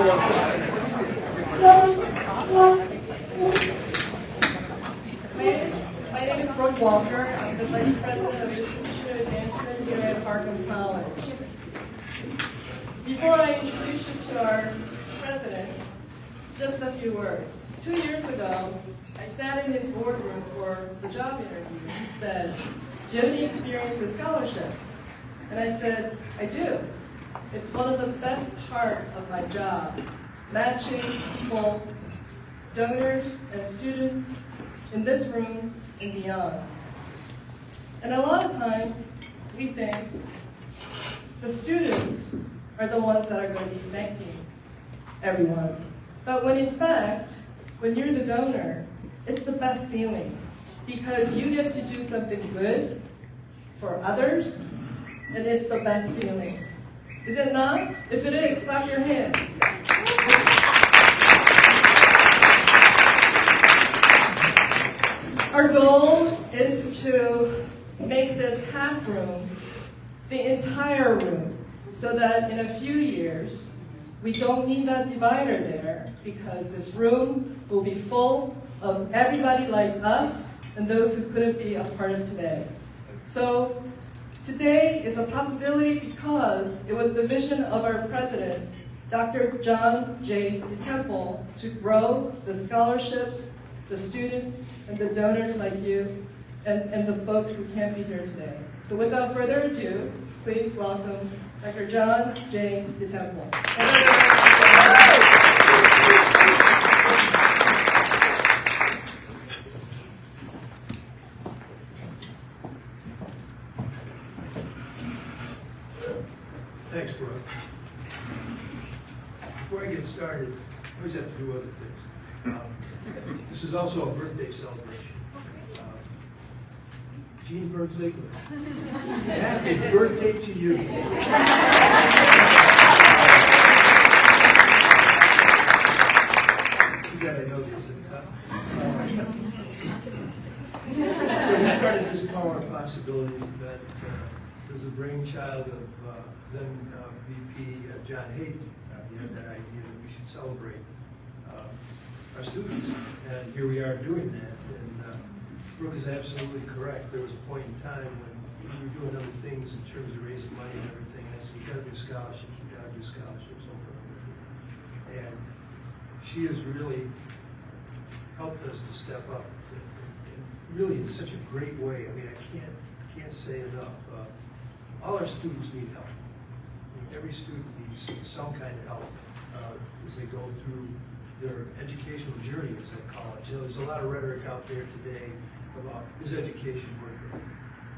My name is Brooke Walker. I'm the Vice President of Institutional Advancement here at Harkham College. Before I introduce you to our president, just a few words. 2 years ago, I sat in his boardroom for the job interview. He said, "Do you have any experience with scholarships?" And I said, "I do. It's one of the best part of my job, matching people, donors, and students in this room and beyond." And a lot of times, we think the students are the ones that are going to be thanking everyone. But when in fact, when you're the donor, it's the best feeling because you get to do something good for others, and it's the best feeling. Is it not? If it is, clap your hands. Our goal is to make this half room the entire room so that in a few years, we don't need that divider there because this room will be full of everybody like us and those who couldn't be a part of today. So today is a possibility because it was the vision of our president, Dr. John J. DeTemple, to grow the scholarships, the students, and the donors like you, and the folks who can't be here today. So without further ado, please welcome Dr. John J. DeTemple. Thanks, Brooke. Before I get started, I always have to do other things. This is also a birthday celebration. Gene Berg-Ziegler. Happy birthday to you. You gotta know these things, huh? So we started this Power of Possibilities event as the brainchild of then VP John Hayden. He had that idea that we should celebrate our students, and here we are doing that. And Brooke is absolutely correct. There was a point in time when we were doing other things in terms of raising money and everything, and I said, "You got to do scholarships. You got to do scholarships over and over again." And she has really helped us to step up, and really in such a great way. I mean, I can't say enough. All our students need help. I mean, every student needs some kind of help as they go through their educational journey as they call it. You know, there's a lot of rhetoric out there today about, is education worth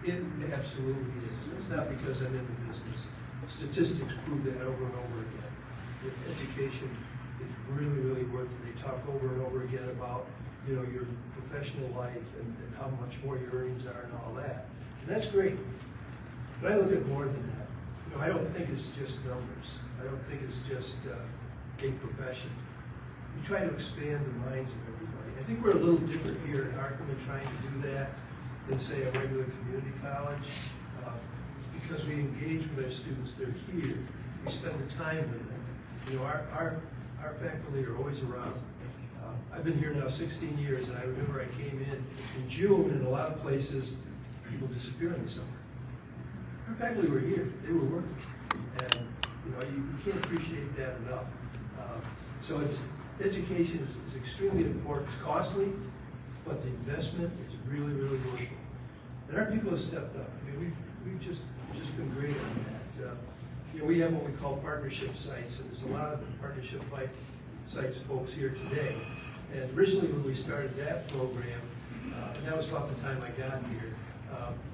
it? It absolutely is. It's not because I'm in the business. Statistics prove that over and over again. That education is really, really worth it. They talk over and over again about, you know, your professional life and how much more your earnings are and all that. And that's great. But I look at more than that. You know, I don't think it's just numbers. I don't think it's just a profession. We try to expand the minds of everybody. I think we're a little different here at Harkham in trying to do that than, say, a regular community college, because we engage with our students. They're here. We spend the time with them. You know, our faculty are always around. I've been here now 16 years, and I remember I came in June, and a lot of places people disappear in the summer. Our faculty were here. They were working, and you know, you can't appreciate that enough. So education is extremely important. It's costly, but the investment is really, really worth it. And our people have stepped up. I mean, we've just been great on that. You know, we have what we call partnership sites, and there's a lot of partnership sites folks here today. And originally, when we started that program, and that was about the time I got here,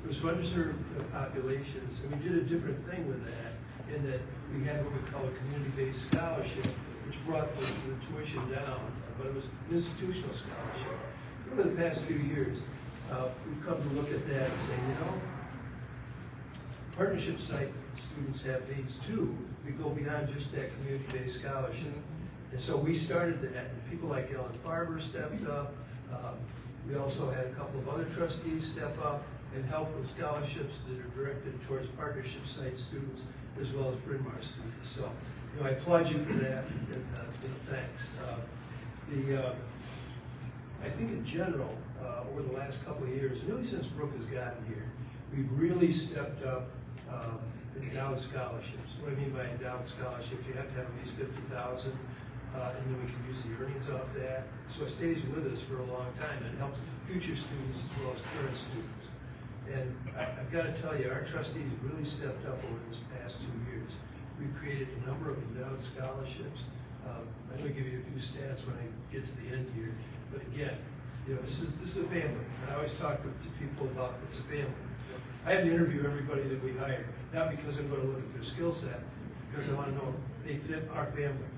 it was for underserved populations, and we did a different thing with that, in that we had what we call a community-based scholarship, which brought the tuition down, but it was an institutional scholarship. Over the past few years, we've come to look at that and say, you know, partnership site students have needs too. We go beyond just that community-based scholarship. And so we started that, and people like Ellen Farber stepped up. We also had a couple of other trustees step up and help with scholarships that are directed towards partnership site students as well as Bryn Mawr students. So I applaud you for that, and thanks. I think in general, over the last couple of years, really since Brooke has gotten here, we've really stepped up endowed scholarships. What I mean by endowed scholarships, you have to have at least $50,000, and then we can use the earnings off that. So it stays with us for a long time, and it helps future students as well as current students. And I've got to tell you, our trustees really stepped up over this past 2 years. We've created a number of endowed scholarships. I'm going to give you a few stats when I get to the end here. But again, this is a family. I always talk to people about it's a family. I have to interview everybody that we hire, not because I'm going to look at their skill set, because I want to know if they fit our family.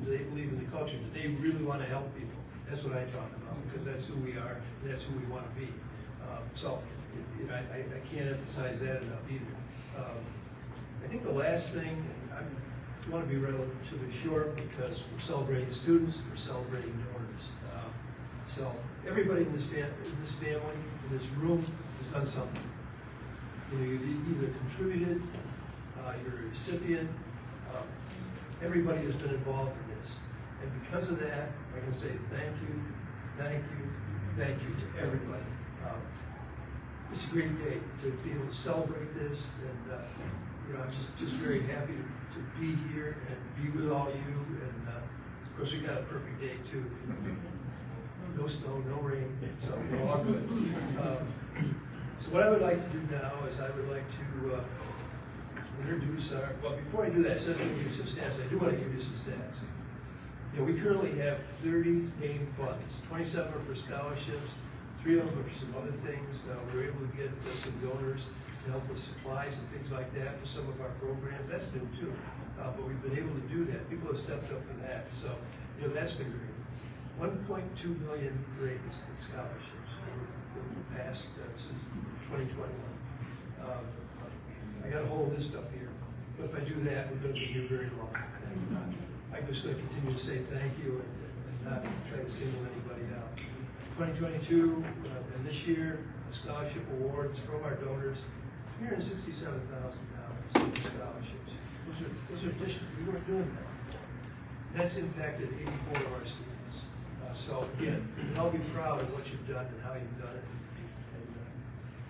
Do they believe in the culture? Do they really want to help people? That's what I talk about, because that's who we are and that's who we want to be. I can't emphasize that enough either. I think the last thing, I want to be relatively short because we're celebrating students, we're celebrating donors. So everybody in this family, in this room, has done something. You've either contributed, you're a recipient, everybody has been involved in this. And because of that, I can say thank you, thank you, thank you to everybody. It's a great day to be able to celebrate this, and I'm just very happy to be here and be with all you. And of course, we got a perfect day too. No snow, no rain, so we're all good. So what I would like to do now is I would like to introduce our. Well, before I do that, it says I'm going to give you some stats. I do want to give you some stats. We currently have 30 named funds. 27 are for scholarships. 3 of them are for some other things. We were able to get some donors to help with supplies and things like that for some of our programs. That's new too, but we've been able to do that. People have stepped up for that, so that's been great. 1.2 million raised in scholarships over the past since 2021. I got a whole list up here, but if I do that, we're going to be here very long. And, I'm just going to continue to say thank you and not try to single anybody out. 2022 and this year, scholarship awards from our donors, $367,000 in scholarships. Those are additional. We weren't doing that. That's impacted 84 of our students. So again, you can all be proud of what you've done and how you've done it,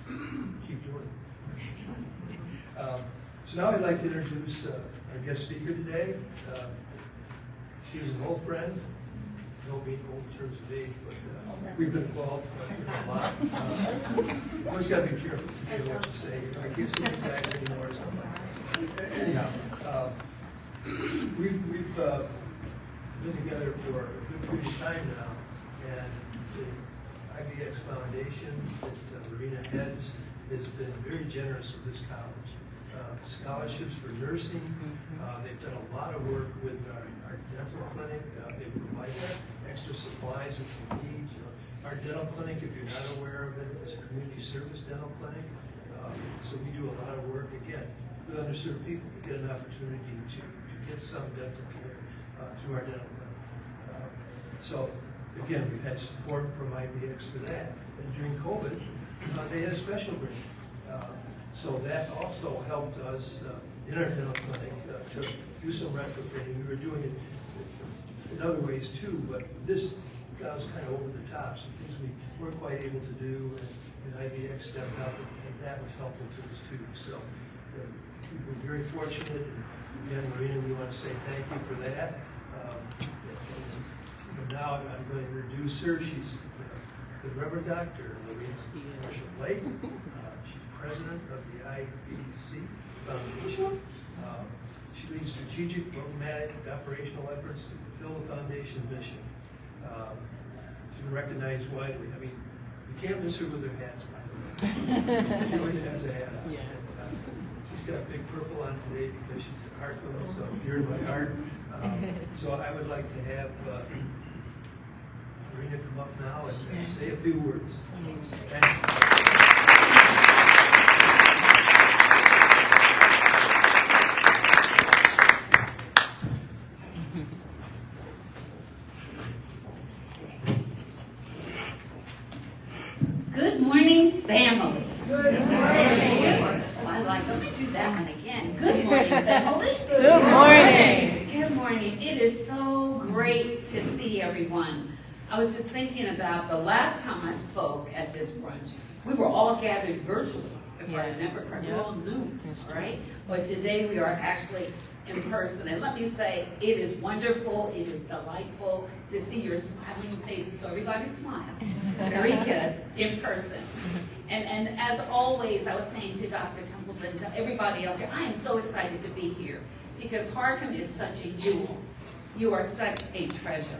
and keep doing it. So now I'd like to introduce our guest speaker today. She's an old friend. Don't mean old in terms of age, but we've been involved a lot. Always got to be careful today what you say. I can't see you guys anymore or something. Anyhow, we've been together for a good period of time now, and the IBX Foundation that Lorena heads has been very generous with this college. Scholarships for nursing. They've done a lot of work with our dental clinic. They provide extra supplies if we need. Our dental clinic, if you're not aware of it, is a community service dental clinic. So we do a lot of work, again, with underserved people to get an opportunity to get some dental care through our dental clinic. So again, we've had support from IBX for that. And during COVID, they had a special grant. So that also helped us in our dental clinic to do some retrofitting. We were doing it in other ways too, but this got us kind of over the top, some things we weren't quite able to do, and IBX stepped up, and that was helpful to us too. So we've been very fortunate, and again, Marina, we want to say thank you for that. And now I'm going to introduce her. She's the Reverend Dr. Louise Marshall-Blake. She's president of the IBC Foundation. She leads strategic, programmatic, operational efforts to fulfill the foundation's mission. She's been recognized widely. I mean, you can't miss her with her hats, by the way. She always has a hat on. Yeah. She's got big purple on today because she's at Heartland, so dear to my heart. So I would like to have Marina come up now and say a few words. Thank you. Good morning, family. Good morning. Oh, let me do that one again. Good morning, family. Good morning. is so great to see everyone. I was just thinking about the last time I spoke at this brunch. We were all gathered virtually, if I remember correctly. We were on Zoom, all right? But today we are actually in person. And let me say, it is wonderful, it is delightful to see your smiling faces. So everybody smile. Very good, in person. And as always, I was saying to Dr. Templeton, to everybody else here, I am so excited to be here because Harcum is such a jewel. You are such a treasure.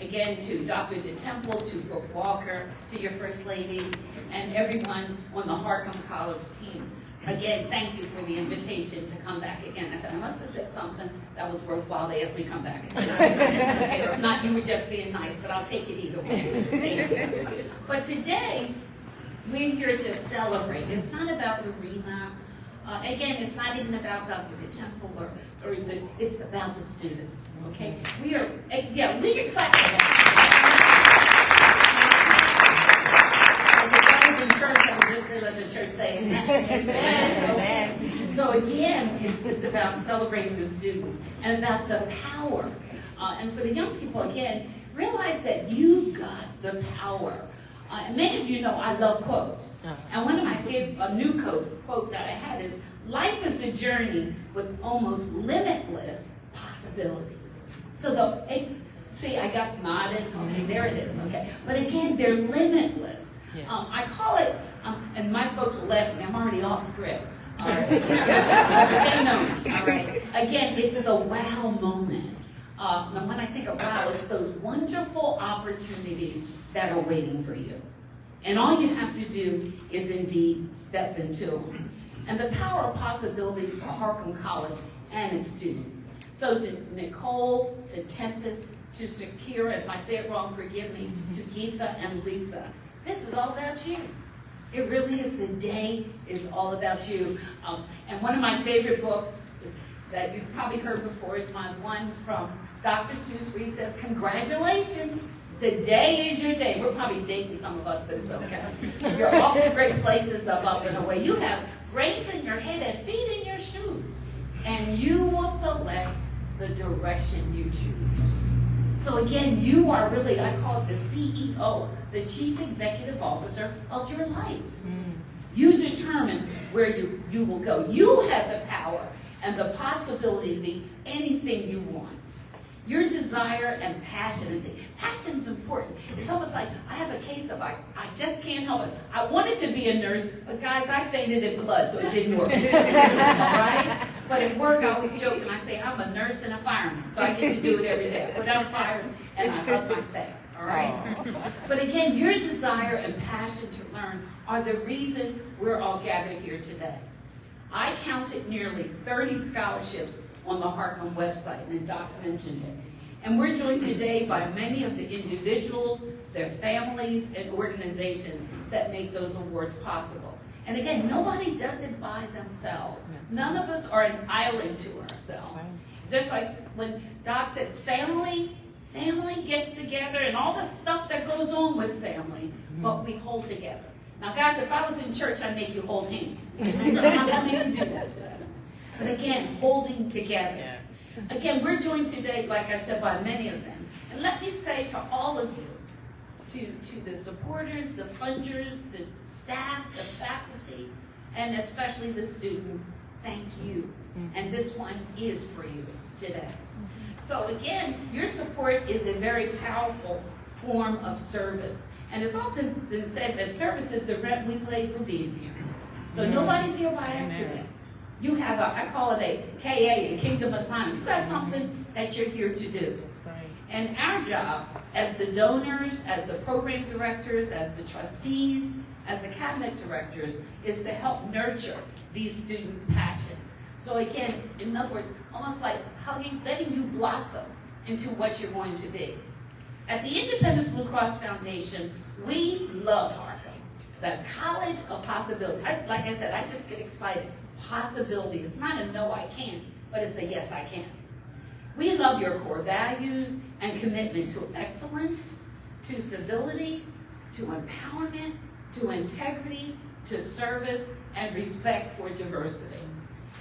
Again, to Dr. DeTemple, to Brooke Walker, to your First Lady, and everyone on the Harcum College team. Again, thank you for the invitation to come back again. I said, I must have said something that was worthwhile. They asked me to come back. Okay, or if not, you were just being nice, but I'll take it either way. Thank you. But today, we're here to celebrate. It's not about Marina. Again, it's not even about Dr. DeTemple it's about the students, okay? We are, yeah, we can clap for that. As I was in church, I would just sit at the church saying, amen. Okay. So again, it's about celebrating the students and about the power. And for the young people, again, realize that you got the power. Many of you know I love quotes. And one of my favorite, new quote that I had is, life is a journey with almost limitless possibilities. So see, I got nodded. Okay, there it is. Okay, but again, they're limitless. I call it, and my folks will laugh at me. I'm already off script. All right. They know me. All right. Again, it's the wow moment. And when I think of wow, it's those wonderful opportunities that are waiting for you. And all you have to do is indeed step into them. And the power of possibilities for Harcum College and its students. So to Nicole, to Tempest, to Shakira, if I say it wrong, forgive me, to Geetha and Lisa, this is all about you. It really is. The day is all about you. And one of my favorite books that you've probably heard before is my one from Dr. Seuss, where he says, congratulations. Today is your day. We're probably dating some of us, but it's okay. You're off to great places up and away. You have brains in your head and feet in your shoes. And you will select the direction you choose. So again, you are really, I call it the CEO, the Chief Executive Officer of your life. You determine where you will go. You have the power and the possibility to be anything you want. Your desire and passion. Passion is important. It's almost like I have a case of I just can't help it. I wanted to be a nurse, but guys, I fainted in blood, so it didn't work. All right? But at work, I always joke and I say I'm a nurse and a fireman, so I get to do it every day. I put out fires and I hug my staff. All right? But again, your desire and passion to learn are the reason we're all gathered here today. I counted nearly 30 scholarships on the Harcum website, and Doc mentioned it. And we're joined today by many of the individuals, their families, and organizations that make those awards possible. And again, nobody does it by themselves. None of us are an island to ourselves. Just like when Doc said family gets together and all the stuff that goes on with family, but we hold together. Now guys, if I was in church, I'd make you hold hands. I'm not going to make you do that. But again, holding together. Again, we're joined today, like I said, by many of them. And let me say to all of you, to the supporters, the funders, the staff, the faculty, and especially the students, thank you. And this one is for you today. So again, your support is a very powerful form of service. And it's often been said that service is the rent we pay for being here. So nobody's here by accident. You have I call it a KA, a kingdom assignment. You've got something that you're here to do. That's right. And our job as the donors, as the program directors, as the trustees, as the cabinet directors, is to help nurture these students' passion. So again, in other words, almost like letting you blossom into what you're going to be. At the Independence Blue Cross Foundation, we love Harcum, the college of possibility. Like I said, I just get excited. Possibility. It's not a no, I can't, but it's a yes, I can. We love your core values and commitment to excellence, to civility, to empowerment, to integrity, to service, and respect for diversity.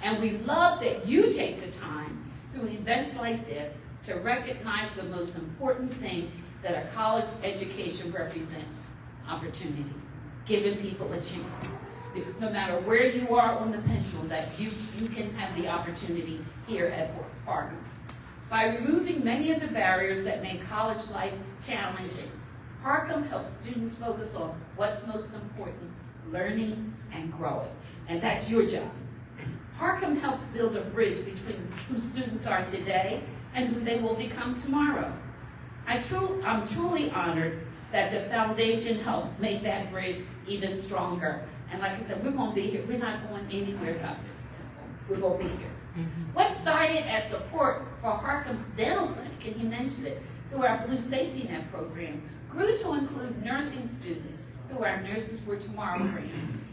And we love that you take the time through events like this to recognize the most important thing that a college education represents: opportunity, giving people a chance. No matter where you are on the pendulum, that you can have the opportunity here at Harcum. By removing many of the barriers that make college life challenging, Harcum helps students focus on what's most important: learning and growing. And that's your job. Harcum helps build a bridge between who students are today and who they will become tomorrow. I'm truly honored that the foundation helps make that bridge even stronger. And like I said, we're going to be here. We're not going anywhere, Dr. We're going to be here. What started as support for Harcum's dental clinic, and he mentioned it, through our Blue Safety Net program, grew to include nursing students through our Nurses for Tomorrow grant.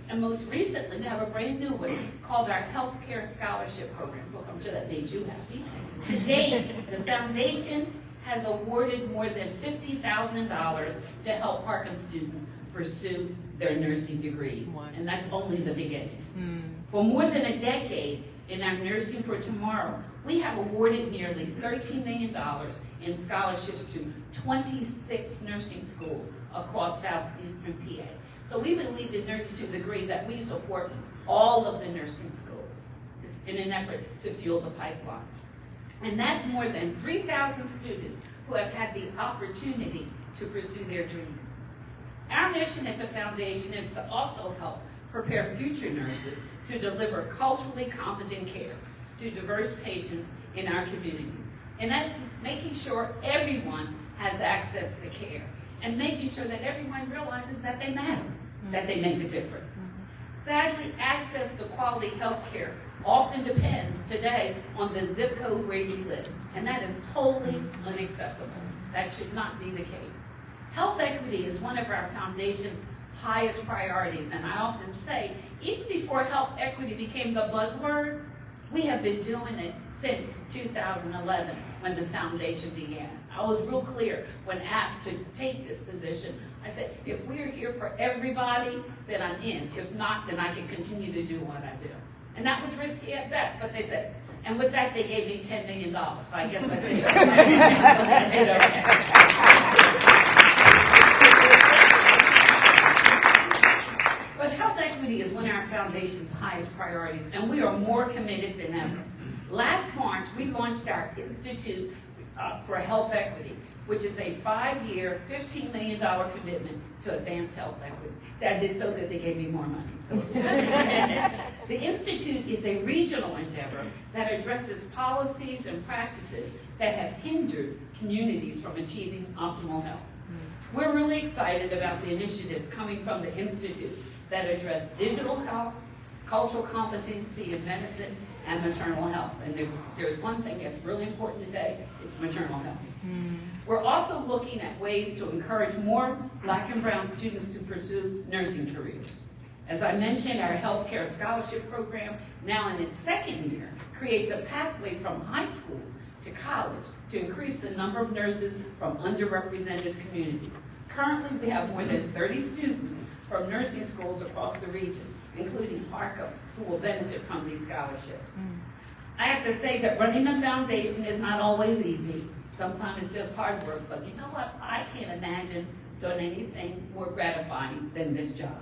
And most recently, we have a brand new one called our Healthcare Scholarship Program. Look, I'm sure that made you happy. To date, the foundation has awarded more than $50,000 to help Harcum students pursue their nursing degrees. And that's only the beginning. For more than a decade, in our Nursing for Tomorrow, we have awarded nearly $13 million in scholarships to 26 nursing schools across southeastern PA. So we believe in nursing to the degree that we support all of the nursing schools in an effort to fuel the pipeline. And that's more than 3,000 students who have had the opportunity to pursue their dreams. Our mission at the foundation is to also help prepare future nurses to deliver culturally competent care to diverse patients in our communities. In essence, making sure everyone has access to care and making sure that everyone realizes that they matter, that they make a difference. Sadly, access to quality health care often depends today on the zip code where you live, and that is totally unacceptable. That should not be the case. Health equity is one of our foundation's highest priorities, and I often say, even before health equity became the buzzword, we have been doing it since 2011 when the foundation began. I was real clear when asked to take this position. I said, if we're here for everybody, then I'm in. If not, then I can continue to do what I do. And that was risky at best, but they said, and with that they gave me $10 million. So I guess I said, I did okay. But health equity is one of our foundation's highest priorities, and we are more committed than ever. Last March, we launched our Institute for Health Equity, which is a 5-year, $15 million commitment to advance health equity. See, I did so good, they gave me more money. So. The Institute is a regional endeavor that addresses policies and practices that have hindered communities from achieving optimal health. We're really excited about the initiatives coming from the Institute that address digital health, cultural competency in medicine, and maternal health. And there's one thing that's really important today, it's maternal health. We're also looking at ways to encourage more Black and brown students to pursue nursing careers. As I mentioned, our healthcare scholarship program, now in its second year, creates a pathway from high schools to college to increase the number of nurses from underrepresented communities. Currently, we have more than 30 students from nursing schools across the region, including Harcum, who will benefit from these scholarships. I have to say that running a foundation is not always easy. Sometimes it's just hard work, but you know what? I can't imagine doing anything more gratifying than this job.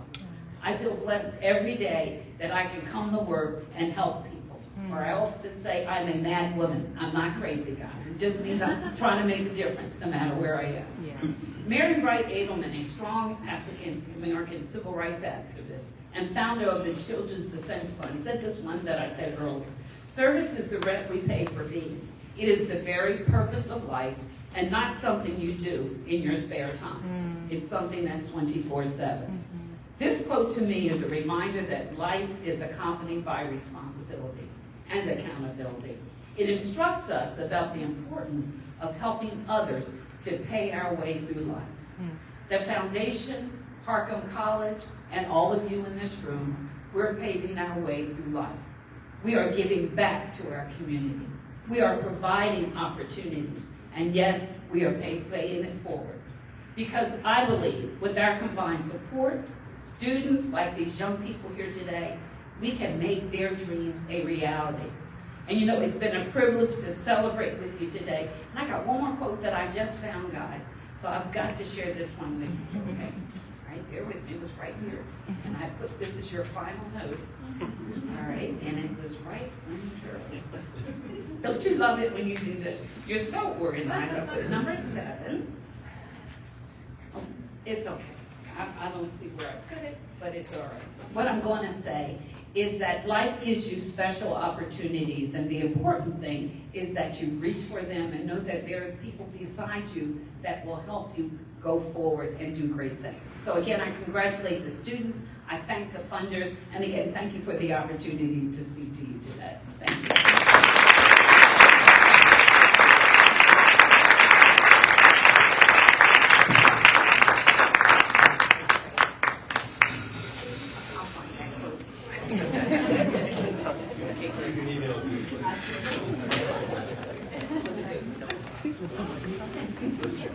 I feel blessed every day that I can come to work and help people. Or I often say I'm a mad woman. I'm not crazy, guys. It just means I'm trying to make a difference no matter where I am. Yeah. Mary Wright Edelman, a strong African-American civil rights activist and founder of the Children's Defense Fund, said this one that I said earlier. Service is the rent we pay for being. It is the very purpose of life and not something you do in your spare time. It's something that's 24/7. This quote to me is a reminder that life is accompanied by responsibilities and accountability. It instructs us about the importance of helping others to pay our way through life. The foundation, Harcum College, and all of you in this room, we're paving our way through life. We are giving back to our communities. We are providing opportunities. And yes, we are paying it forward. Because I believe with our combined support, students like these young people here today, we can make their dreams a reality. And you know, it's been a privilege to celebrate with you today. And I got one more quote that I just found, guys. So I've got to share this one with you, okay? Right, bear with me, it was right here. And I put, this is your final note. All right, and it was right under. Don't you love it when you do this? You're so organized. I put number 7. Oh, it's okay. I don't see where I put it, but it's all right. What I'm going to say is that life gives you special opportunities, and the important thing is that you reach for them and know that there are people beside you that will help you go forward and do great things. So again, I congratulate the students, I thank the funders, and again, thank you for the opportunity to speak to you today. Thank you.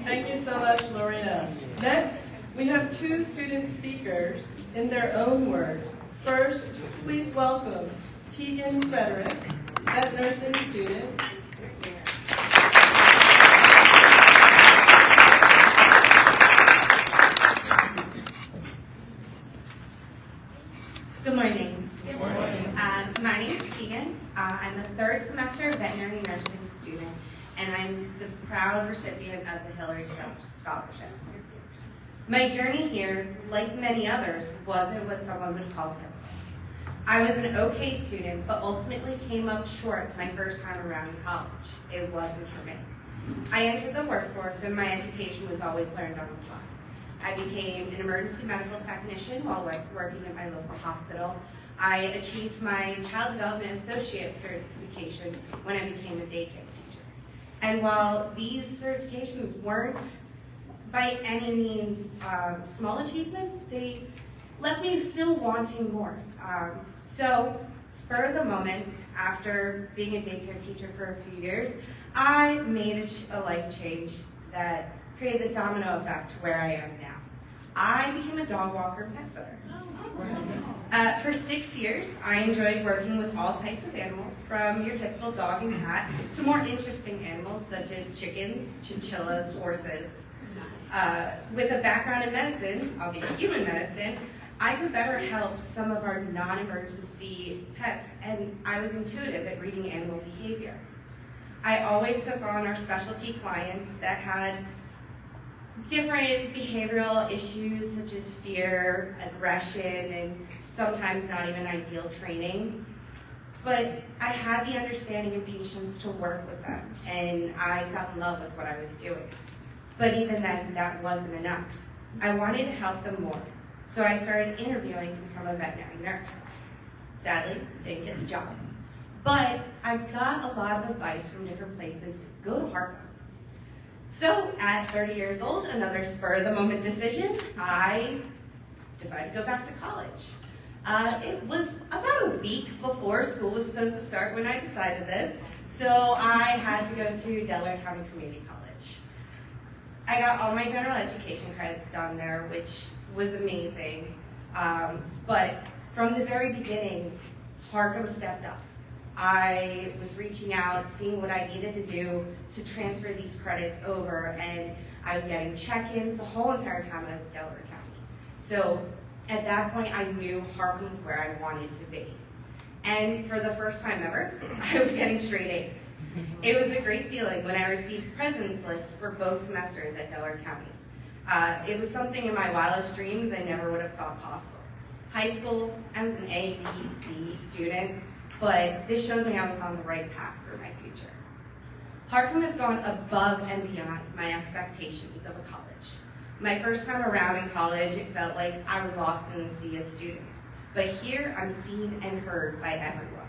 Thank you so much, Lorena. Next, we have 2 student speakers in their own words. First, please welcome Tegan Fredericks, vet nursing student. Good morning. Good morning. My name is Tegan. I'm a 3rd semester veterinary nursing student, and I'm the proud recipient of the Hillary Scholarship. My journey here, like many others, wasn't what someone would call typical. I was an okay student, but ultimately came up short my first time around in college. It wasn't for me. I entered the workforce, and my education was always learned on the fly. I became an emergency medical technician while working at my local hospital. I achieved my child development associate certification when I became a daycare teacher. And while these certifications weren't by any means small achievements, they left me still wanting more. So, spur of the moment, after being a daycare teacher for a few years, I made a life change that created the domino effect to where I am now. I became a dog walker pet sitter. For 6 years, I enjoyed working with all types of animals, from your typical dog and cat to more interesting animals such as chickens, chinchillas, horses. With a background in medicine, albeit human medicine, I could better help some of our non-emergency pets, and I was intuitive at reading animal behavior. I always took on our specialty clients that had different behavioral issues such as fear, aggression, and sometimes not even ideal training. But I had the understanding and patience to work with them, and I fell in love with what I was doing. But even then, that wasn't enough. I wanted to help them more, so I started interviewing to become a veterinary nurse. Sadly, didn't get the job. But I got a lot of advice from different places. Go to Harvard. So at 30 years old, another spur-of-the-moment decision, I decided to go back to college. It was about a week before school was supposed to start when I decided this, so I had to go to Delaware County Community College. I got all my general education credits done there, which was amazing. But from the very beginning, Harcum stepped up. I was reaching out, seeing what I needed to do to transfer these credits over, and I was getting check-ins the whole entire time I was at Delaware County. So at that point, I knew Harcum was where I wanted to be. And for the first time ever, I was getting straight A's. It was a great feeling when I received President's List for both semesters at Delaware County. It was something in my wildest dreams I never would have thought possible. High school, I was an A, B, C student, but this showed me I was on the right path for my future. Harcum has gone above and beyond my expectations of a college. My first time around in college, it felt like I was lost in the sea of students. But here, I'm seen and heard by everyone.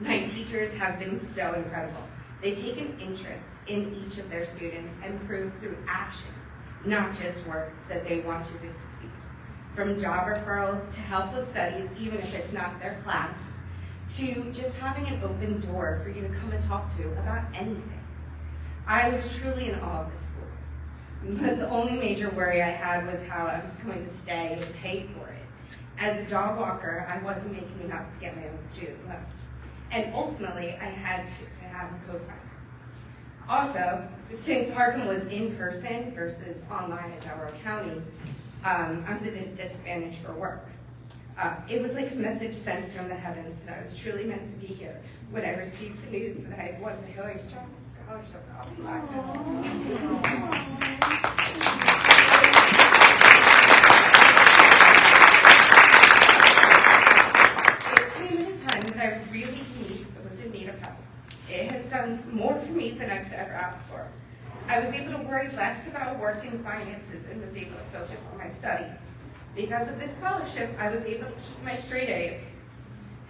My teachers have been so incredible. They take an interest in each of their students and prove through action, not just words, that they want you to succeed. From job referrals to help with studies, even if it's not their class, to just having an open door for you to come and talk to about anything. I was truly in awe of this school. But the only major worry I had was how I was going to stay and pay for it. As a dog walker, I wasn't making enough to get my own student loan. and ultimately I had to have a co-signer. Also, since Harcum was in person versus online in Delaware County, I was at a disadvantage for work. It was like a message sent from the heavens that I was truly meant to be here when I received the news that I had won the Hillary Strauss Scholarship. It came at a time that I really was in need of help. It has done more for me than I could ever ask for. I was able to worry less about work and finances and was able to focus on my studies. Because of this scholarship, I was able to keep my straight A's.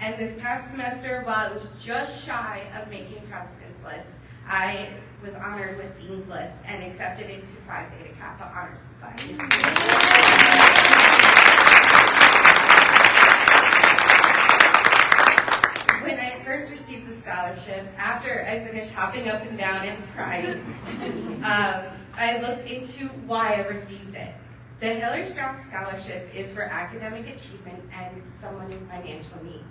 And this past semester, while I was just shy of making President's List, I was honored with Dean's List and accepted into Phi Beta Kappa Honor Society. When I first received the scholarship, after I finished hopping up and down and crying, I looked into why I received it. The Hillary Strauss Scholarship is for academic achievement and someone in financial need.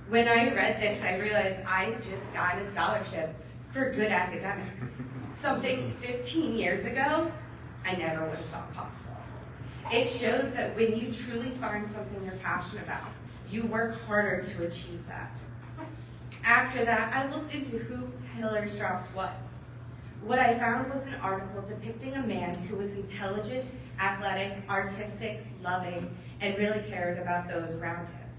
When I read this, I realized I just got a scholarship for good academics. Something 15 years ago, I never would have thought possible. It shows that when you truly find something you're passionate about, you work harder to achieve that. After that, I looked into who Hillary Strauss was. What I found was an article depicting a man who was intelligent, athletic, artistic, loving, and really cared about those around him.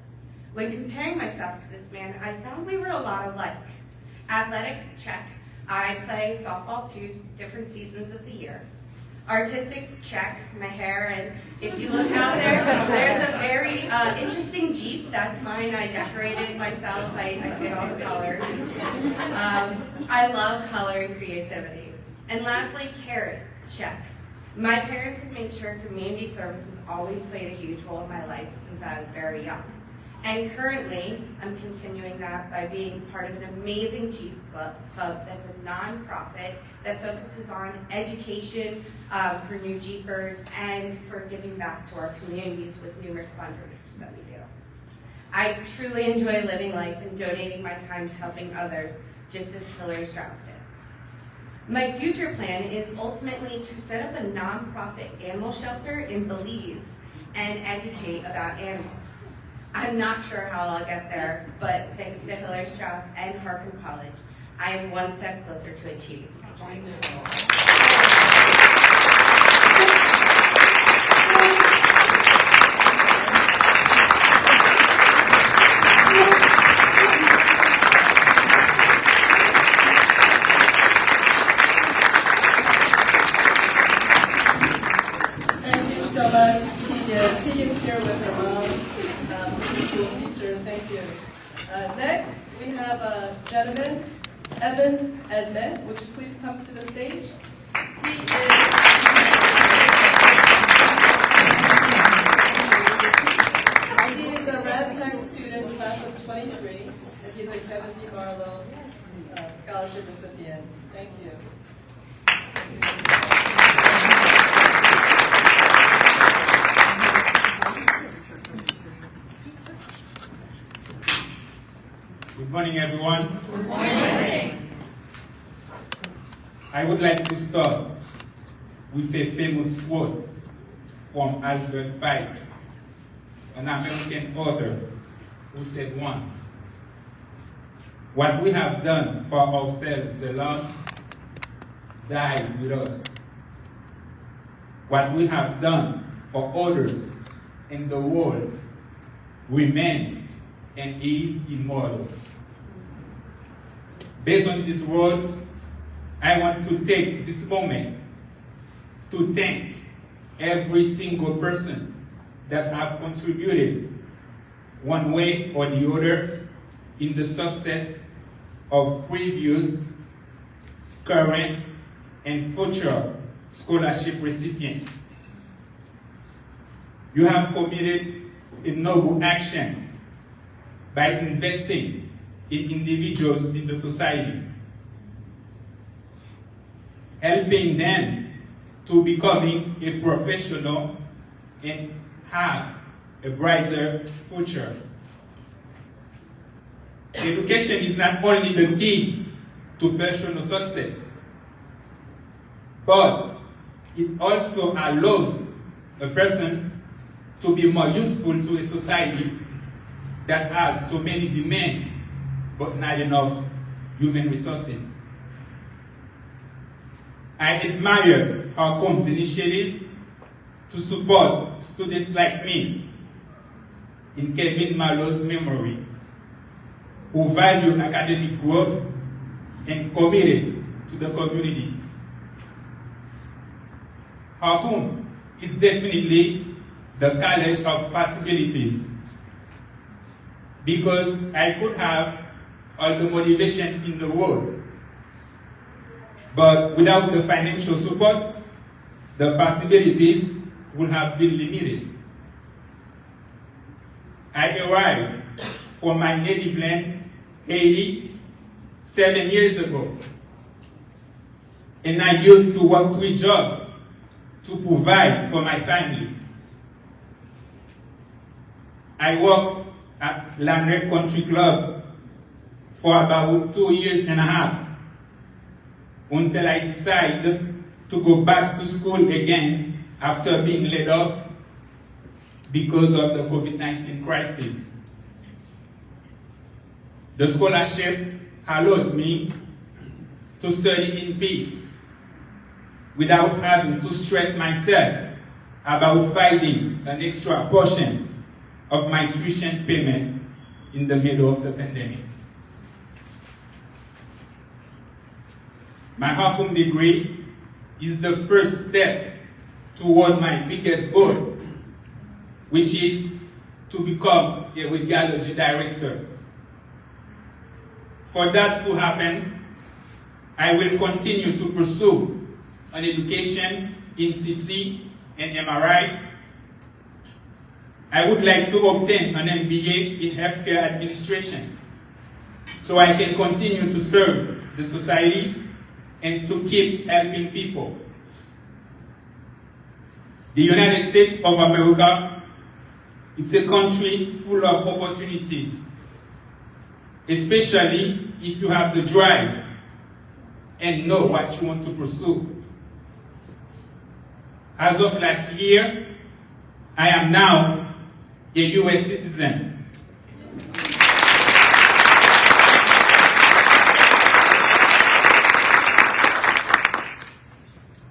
When comparing myself to this man, I found we were a lot alike. Athletic, check. I play softball 2 different seasons of the year. Artistic, check. My hair, and if you look out there, there's a very interesting Jeep. That's mine. I decorated myself. I fit all the colors. I love color and creativity. And lastly, caring, check. My parents have made sure community service has always played a huge role in my life since I was very young. And currently, I'm continuing that by being part of an amazing Jeep Club that's a nonprofit that focuses on education for new Jeepers and for giving back to our communities with numerous fundraisers that we do. I truly enjoy living life and donating my time to helping others, just as Hillary Strauss did. My future plan is ultimately to set up a nonprofit animal shelter in Belize and educate about animals. I'm not sure how I'll get there, but thanks to Hillary Strauss and Harcum College, I am one step closer to achieving my dream. Thank you so much, Tegan. Tegan's here with her mom, school teacher. Thank you. Next, we have a gentleman, Evans Edmond. Would you please come to the stage? He is a ResTech student, class of 23, and he's a Kevin D. Barlow scholarship recipient. Thank you. Good morning, everyone. Good morning. I would like to start with a famous quote from Albert Pike, an American author who said once, "What we have done for ourselves alone dies with us. What we have done for others in the world remains and is immortal." Based on these words, I want to take this moment to thank every single person that have contributed one way or the other in the success of previous, current, and future scholarship recipients. You have committed a noble action by investing in individuals in the society, helping them to becoming a professional and have a brighter future. education is not only the key to personal success, but it also allows a person to be more useful to a society that has so many demands, but not enough human resources. I admire Harcom's initiative to support students like me in Kevin Mallow's memory, who value academic growth and committed to the community. Harcom is definitely the college of possibilities, because I could have all the motivation in the world, but without the financial support, the possibilities would have been limited. I arrived from my native land, Haiti, 7 years ago, and I used to work 3 jobs to provide for my family. I worked at Landry Country Club for about 2.5 years until I decided to go back to school again after being laid off because of the COVID-19 crisis. The scholarship allowed me to study in peace without having to stress myself about finding an extra portion of my tuition payment in the middle of the pandemic. My Harcom degree is the first step toward my biggest goal, which is to become a radiology director. For that to happen, I will continue to pursue an education in CT and MRI. I would like to obtain an MBA in healthcare administration so I can continue to serve the society and to keep helping people. The United States of America is a country full of opportunities, especially if you have the drive and know what you want to pursue. As of last year, I am now a US citizen.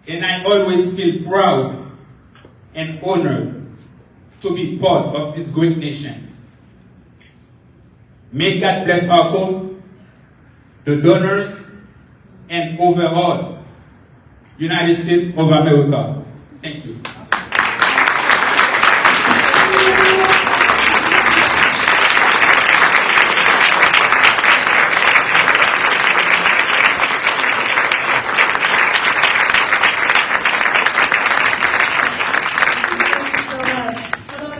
And I always feel proud and honored to be part of this great nation. May God bless Harcom, the donors, and overall United States of America. Thank you.